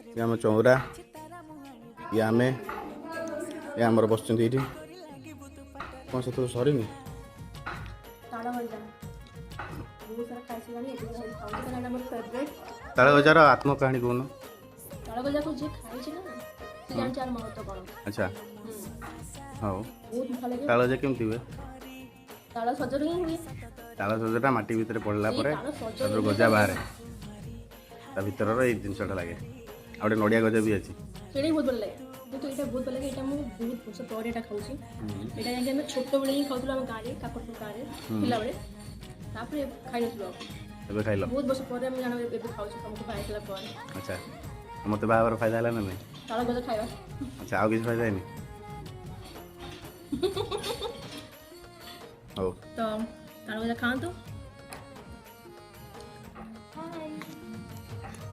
ये आम चौरा ये आम ये आमर बस ये कौन से तो सरी ताल गजार आत्मकाहानी कौन अच्छा हाँ ताल गजा केमती हुए ताल सजटा माटी भितर पड़ला गजा बाहर ता भीतर ये जिनसटा लगे आउटे नड़िया गजा भी अच्छी बहुत भल लगे तो ये बहुत भल लगे ये बहुत वर्ष पर यहाँ खाऊँ यहाँ जाकि छोट बेले ही खाऊँ आम गाँव में काकटपुर गाँव में पिला खाई नु खाइल बहुत वर्ष पर जान खाऊँ तुमको बाहर अच्छा मत बाहर फायदा है ना नहीं ताल गजा खाଇବା अच्छा आउ किसी फायदा है तो ताल गजा खातु